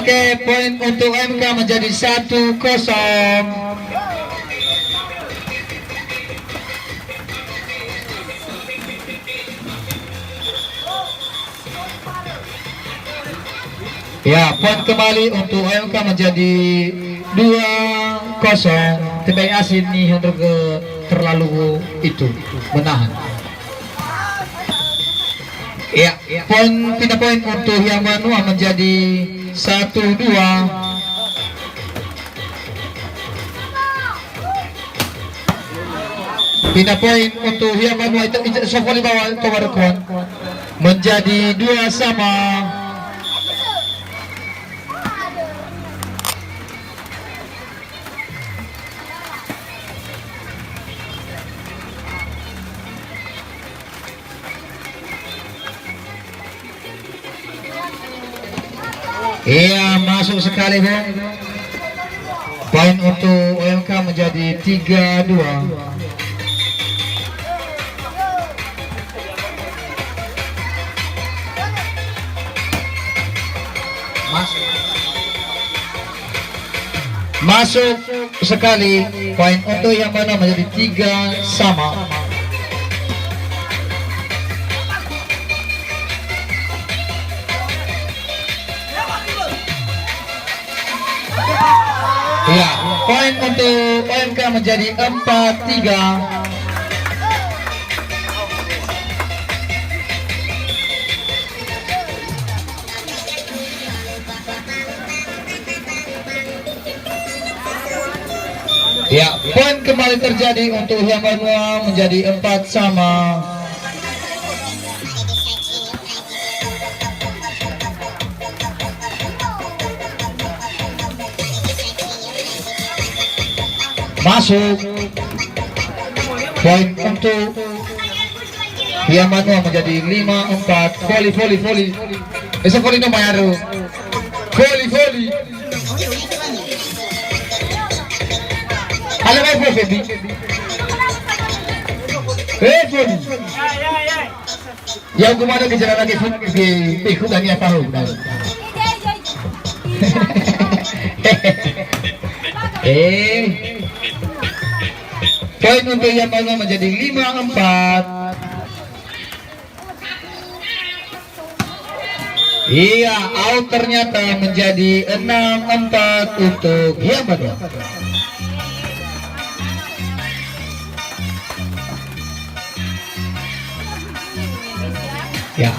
Oke, poin untuk MK menjadi 1-0. Ya, poin kembali untuk MK menjadi 2-0. Tebay asin nih untuk terlalu itu menahan. Ya, pindah poin untuk yang Manua menjadi 1-2. Pindah poin untuk yang Manua itu Sofoli bawah Tomarkon menjadi 2-2. Iya, masuk sekali Bang. Poin untuk OMK menjadi 3-2. Masuk sekali. Poin untuk yang mana menjadi 3-3. Ya, poin untuk OMK menjadi 4-3. Ya, poin kembali terjadi untuk yang Manua menjadi 4-4. Masuk poin untuk yang Manua menjadi 5-4. Voli esa voli no mayaro voli ala vai Febi voli yang kemana ke jalan lagi ke ikut dan ya tahu poin untuk yang Manua menjadi 5-4. Iya, out ternyata menjadi 6-4 untuk yang Manua. Ya,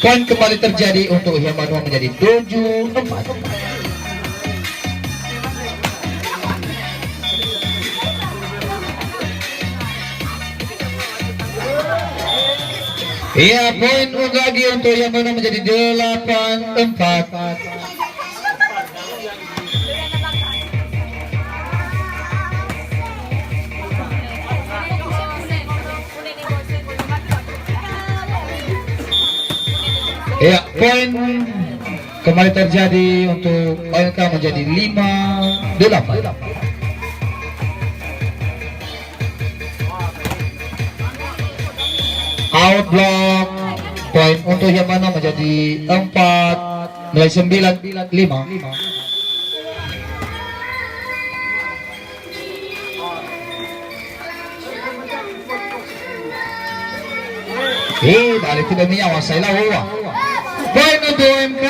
poin kembali terjadi untuk yang Manua menjadi 7-4. Iya, poin lagi untuk yang Manua menjadi 8-4. Iya, poin kembali terjadi untuk OMK menjadi 5-8. Out block, poin untuk yang Manua menjadi 4 nilai 9-5. Balik tidak menyawa saya lawa. Poin untuk OMK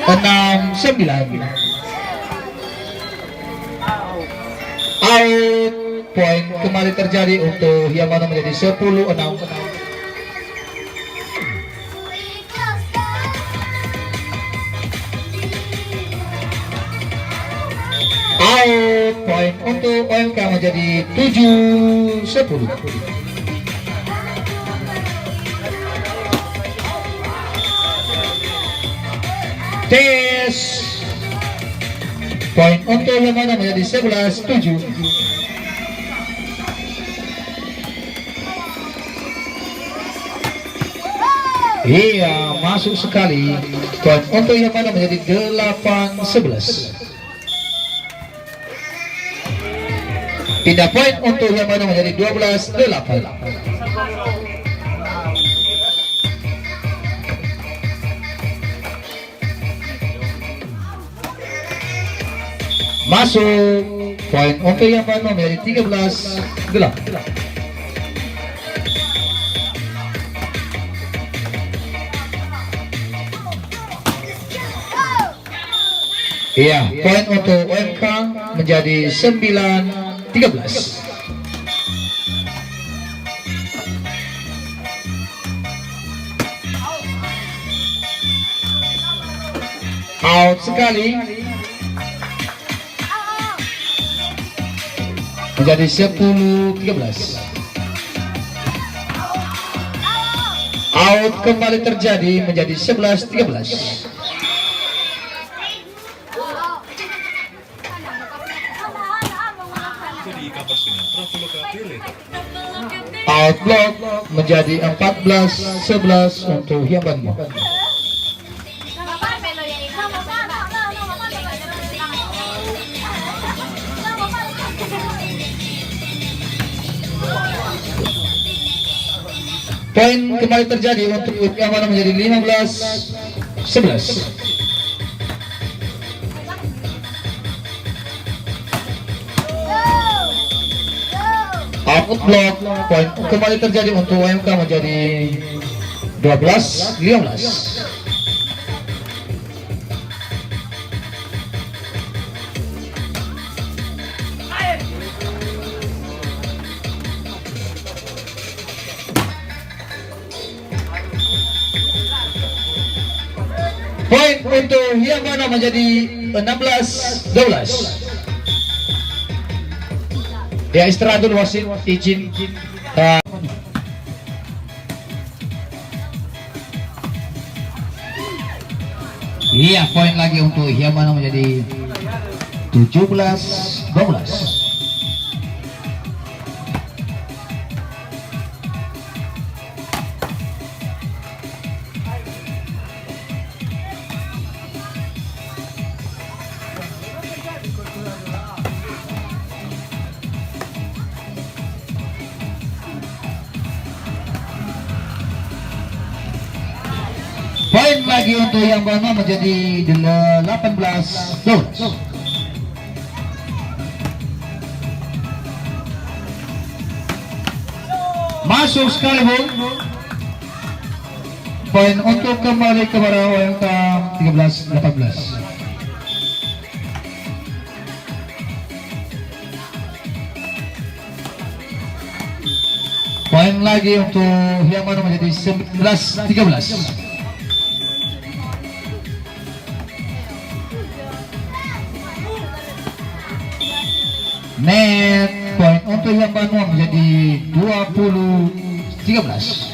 6-9. Out, poin kembali terjadi untuk yang Manua menjadi 10-6. Out, poin untuk OMK menjadi 7-10. Tes, poin untuk yang Manua menjadi 11-7. Iya, masuk sekali. Poin untuk yang Manua menjadi 8-11. Pindah poin untuk yang Manua menjadi 12-8. masuk. Poin untuk Yamano menjadi 13-8. Iya, poin untuk OMK menjadi 9-13. Out sekali. Menjadi 10-13. Out kembali terjadi menjadi 11-13. Out block menjadi 14-11 untuk Hiambanua. Poin kembali terjadi untuk Hiambanua menjadi 15-11. Out block, poin kembali terjadi untuk OMK menjadi 12-15. Poin untuk Hiambanua menjadi 16-12. Ya, istirahat dulu wasit, izin. Iya, poin lagi untuk Hiambanua menjadi 17-12. Poin lagi untuk Hiambanua menjadi 18-12. Masuk sekali, Bu. Poin untuk kembali kepada OMK 13-18. Poin lagi untuk Hiambanua menjadi 19-13. Net poin untuk Hiambanua menjadi 20-13.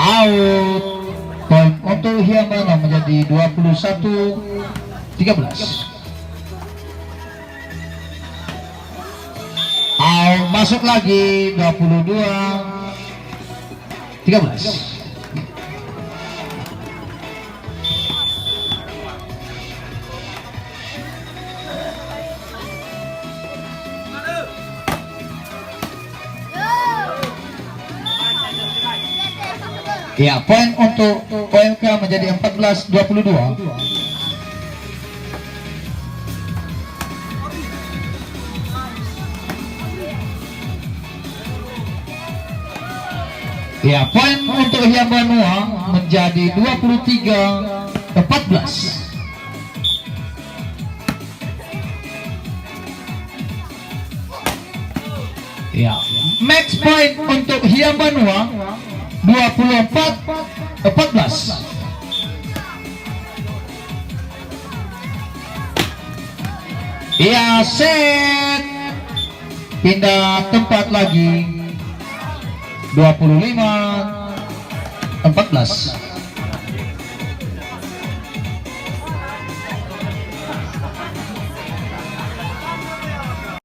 Out, poin untuk Hiambanua menjadi 21-13. Out, masuk lagi 22-13. Ya, poin untuk OMK menjadi 14-22. Ya, poin untuk Hiambanua menjadi 23-14. Ya, max point untuk Hiambanua 24-14. Ya, set pindah tempat lagi 25-14.